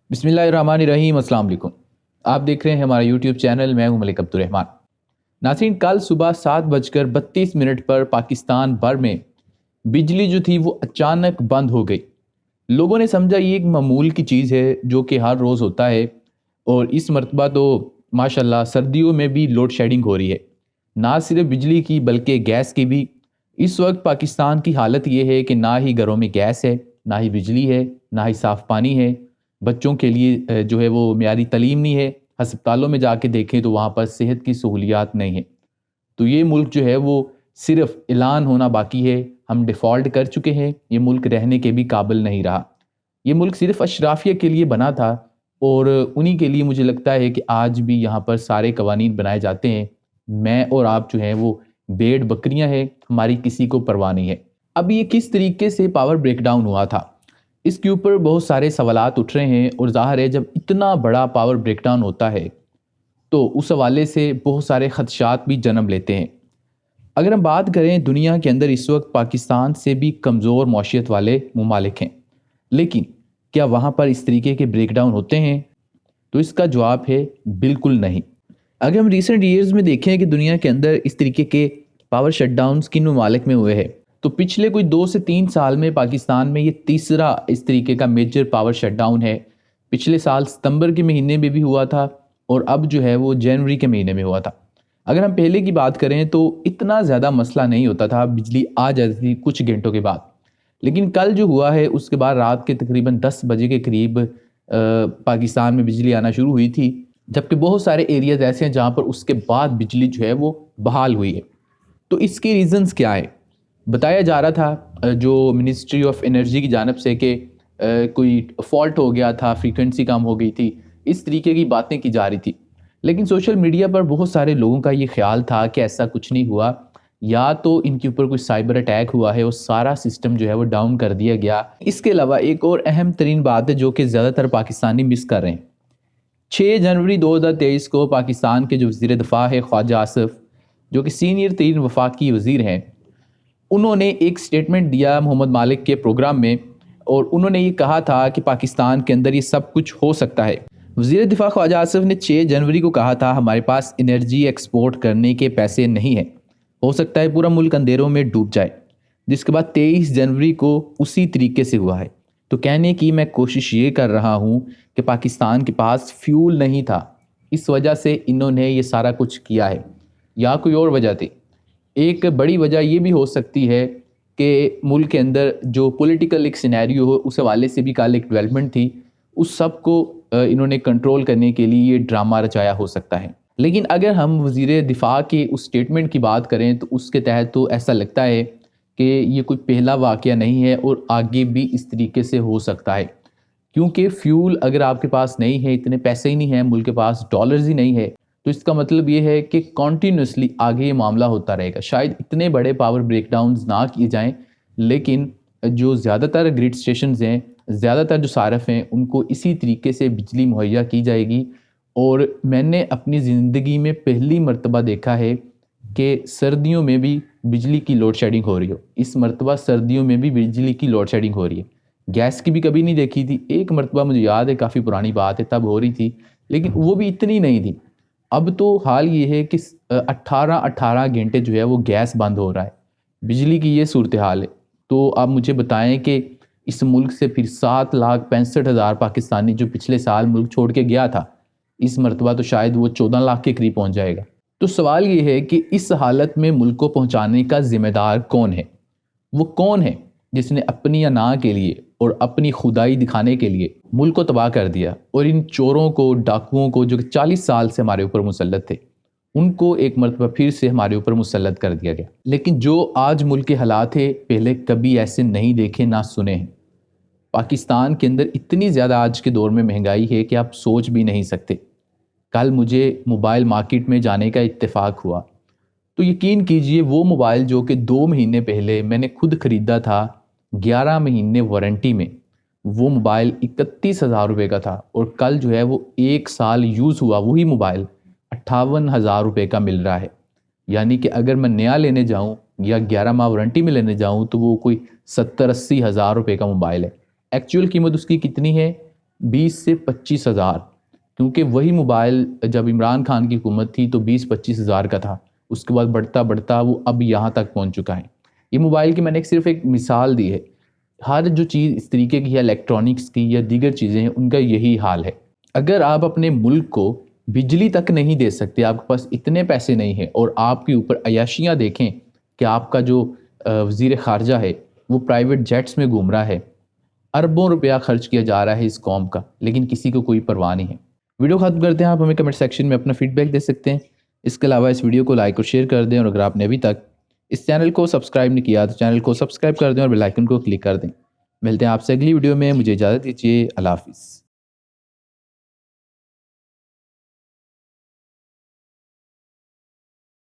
बिस्मिल्लाहिर्रहमानिर्रहीम। अस्सलाम वालेकुम। आप देख रहे हैं हमारा यूट्यूब चैनल। मैं हूं मलिक अब्दुर्रहमान। नाज़रीन, कल सुबह 7:32 पर पाकिस्तान भर में बिजली जो थी वो अचानक बंद हो गई। लोगों ने समझा ये एक मामूल की चीज़ है जो कि हर रोज़ होता है, और इस मरतबा तो माशाल्लाह सर्दियों में भी लोड शेडिंग हो रही है। ना सिर्फ बिजली की बल्कि गैस की भी। इस वक्त पाकिस्तान की हालत ये है कि ना ही घरों में गैस है, ना ही बिजली है, ना ही साफ़ पानी है। बच्चों के लिए जो है वो मियारी तालीम नहीं है। अस्पतालों में जाके देखें तो वहाँ पर सेहत की सहूलियात नहीं है। तो ये मुल्क जो है वो सिर्फ ऐलान होना बाकी है। हम डिफ़ॉल्ट कर चुके हैं। ये मुल्क रहने के भी काबिल नहीं रहा। ये मुल्क सिर्फ अशराफिया के लिए बना था, और उन्हीं के लिए मुझे लगता है कि आज भी यहाँ पर सारे कवानीन बनाए जाते हैं। मैं और आप जो हैं वो भेड़ बकरियां हैं, हमारी किसी को परवाह नहीं है। अब ये किस तरीके से पावर ब्रेकडाउन हुआ था, इसके ऊपर बहुत सारे सवालात उठ रहे हैं। और ज़ाहिर है जब इतना बड़ा पावर ब्रेकडाउन होता है तो उस हवाले से बहुत सारे खदशात भी जन्म लेते हैं। अगर हम बात करें, दुनिया के अंदर इस वक्त पाकिस्तान से भी कमज़ोर मौशियत वाले ममालिक हैं, लेकिन क्या वहाँ पर इस तरीके के ब्रेकडाउन होते हैं? तो इसका जवाब है बिल्कुल नहीं। अगर हम रिसेंट ईयर्स में देखें कि दुनिया के अंदर इस तरीके के पावर शटडाउन्स किन ममालिक में हुए हैं, तो पिछले कोई 2 से 3 साल में पाकिस्तान में ये तीसरा इस तरीके का मेजर पावर शटडाउन है। पिछले साल सितंबर के महीने में भी हुआ था, और अब जो है वो जनवरी के महीने में हुआ था। अगर हम पहले की बात करें तो इतना ज़्यादा मसला नहीं होता था, बिजली आ जाती थी कुछ घंटों के बाद। लेकिन कल जो हुआ है उसके बाद रात के तकरीबन 10 बजे के करीब पाकिस्तान में बिजली आना शुरू हुई थी, जबकि बहुत सारे एरियाज ऐसे हैं जहाँ पर उसके बाद बिजली जो है वो बहाल हुई है। तो इसके रीज़न्स क्या है? बताया जा रहा था जो मिनिस्ट्री ऑफ एनर्जी की जानिब से कि कोई फॉल्ट हो गया था, फ्रीक्वेंसी कम हो गई थी, इस तरीके की बातें की जा रही थी। लेकिन सोशल मीडिया पर बहुत सारे लोगों का ये ख्याल था कि ऐसा कुछ नहीं हुआ, या तो इनके ऊपर कोई साइबर अटैक हुआ है और सारा सिस्टम जो है वो डाउन कर दिया गया। इसके अलावा एक और अहम तरीन बात है जो कि ज़्यादातर पाकिस्तानी मिस कर रहे हैं। 6 जनवरी 2023 को पाकिस्तान के जो वज़ीर दिफ़ा है ख्वाजा आसिफ, जो कि सीनियर तरीन वफाकी वज़ीर हैं, उन्होंने एक स्टेटमेंट दिया मोहम्मद मालिक के प्रोग्राम में, और उन्होंने ये कहा था कि पाकिस्तान के अंदर ये सब कुछ हो सकता है। वज़ीर दिफ़ा ख्वाजा आसिफ ने 6 जनवरी को कहा था, हमारे पास एनर्जी एक्सपोर्ट करने के पैसे नहीं हैं, हो सकता है पूरा मुल्क अंधेरों में डूब जाए। जिसके बाद 23 जनवरी को उसी तरीके से हुआ है। तो कहने की मैं कोशिश ये कर रहा हूँ कि पाकिस्तान के पास फ्यूल नहीं था, इस वजह से इन्होंने ये सारा कुछ किया है, या कोई और वजह थी। एक बड़ी वजह ये भी हो सकती है कि मुल्क के अंदर जो पॉलिटिकल एक सिनेरियो हो, उस हवाले से भी कल एक डेवलपमेंट थी, उस सब को इन्होंने कंट्रोल करने के लिए ये ड्रामा रचाया हो सकता है। लेकिन अगर हम वज़ीर दिफ़ा के उस स्टेटमेंट की बात करें तो उसके तहत तो ऐसा लगता है कि ये कोई पहला वाक़या नहीं है, और आगे भी इस तरीके से हो सकता है। क्योंकि फ्यूल अगर आपके पास नहीं है, इतने पैसे ही नहीं हैं, मुल्क के पास डॉलर्स ही नहीं है, तो इसका मतलब ये है कि कॉन्टीन्यूसली आगे ये मामला होता रहेगा। शायद इतने बड़े पावर ब्रेकडाउन्स ना किए जाएं, लेकिन जो ज़्यादातर ग्रिड स्टेशंस हैं, ज़्यादातर जो सारफ हैं, उनको इसी तरीके से बिजली मुहैया की जाएगी। और मैंने अपनी ज़िंदगी में पहली मर्तबा देखा है कि सर्दियों में भी बिजली की लोड शेडिंग हो रही हो। इस मर्तबा सर्दियों में भी बिजली की लोड शेडिंग हो रही है। गैस की भी कभी नहीं देखी थी। एक मर्तबा मुझे याद है, काफ़ी पुरानी बात है, तब हो रही थी, लेकिन वो भी इतनी नहीं थी। अब तो हाल ये है कि 18 घंटे जो है वो गैस बंद हो रहा है। बिजली की ये सूरत हाल है। तो आप मुझे बताएं कि इस मुल्क से फिर 7,65,000 पाकिस्तानी जो पिछले साल मुल्क छोड़ के गया था, इस मरतबा तो शायद वो 14 लाख के करीब पहुंच जाएगा। तो सवाल ये है कि इस हालत में मुल्क को पहुंचाने का जिम्मेदार कौन है? वो कौन है जिसने अपनी अना के लिए और अपनी खुदाई दिखाने के लिए मुल्क को तबाह कर दिया, और इन चोरों को, डाकुओं को, जो कि 40 साल से हमारे ऊपर मुसल्लत थे, उनको एक मरतबा फिर से हमारे ऊपर मुसल्लत कर दिया गया। लेकिन जो आज मुल्क के हालात है, पहले कभी ऐसे नहीं देखे ना सुने हैं। पाकिस्तान के अंदर इतनी ज़्यादा आज के दौर में महंगाई है कि आप सोच भी नहीं सकते। कल मुझे मोबाइल मार्केट में जाने का इत्तेफाक हुआ, तो यकीन कीजिए वो मोबाइल जो कि 2 महीने पहले मैंने खुद ख़रीदा था 11 महीने वारंटी में, वो मोबाइल 31,000 रुपये का था, और कल जो है वो 1 साल यूज़ हुआ वही मोबाइल 58,000 रुपये का मिल रहा है। यानी कि अगर मैं नया लेने जाऊँ या 11 माह वारंटी में लेने जाऊँ तो वो कोई 70-80 हज़ार रुपये का मोबाइल है। एक्चुअल कीमत उसकी कितनी है 20 سے 25 ہزار، کیونکہ وہی موبائل جب عمران خان کی حکومت تھی تو 20-25 ہزار کا تھا، اس کے بعد بڑھتا بڑھتا وہ اب یہاں تک پہنچ چکا ہے۔ یہ موبائل کی میں نے صرف ایک مثال دی ہے، ہر جو چیز اس طریقے کی یا الیکٹرانکس کی یا دیگر چیزیں ہیں ان کا یہی حال ہے۔ اگر آپ اپنے ملک کو بجلی تک نہیں دے سکتے، آپ کے پاس اتنے پیسے نہیں ہیں، اور آپ کے اوپر عیاشیاں دیکھیں کہ آپ کا جو وزیر خارجہ ہے وہ پرائیویٹ جیٹس میں گھوم رہا ہے، اربوں روپیہ خرچ کیا جا رہا ہے اس قوم کا، لیکن کسی کو کوئی پرواہ نہیں ہے۔ ویڈیو ختم کرتے ہیں، آپ ہمیں کمنٹ سیکشن میں اپنا فیڈ بیک دے سکتے ہیں۔ اس کے علاوہ اس ویڈیو کو لائک اور شیئر کر دیں، اور اگر آپ نے ابھی تک اس چینل کو سبسکرائب نہیں کیا تو چینل کو سبسکرائب کر دیں اور بیل آئکن کو کلک کر دیں۔ ملتے ہیں آپ سے اگلی ویڈیو میں، مجھے اجازت دیجیے، اللہ حافظ۔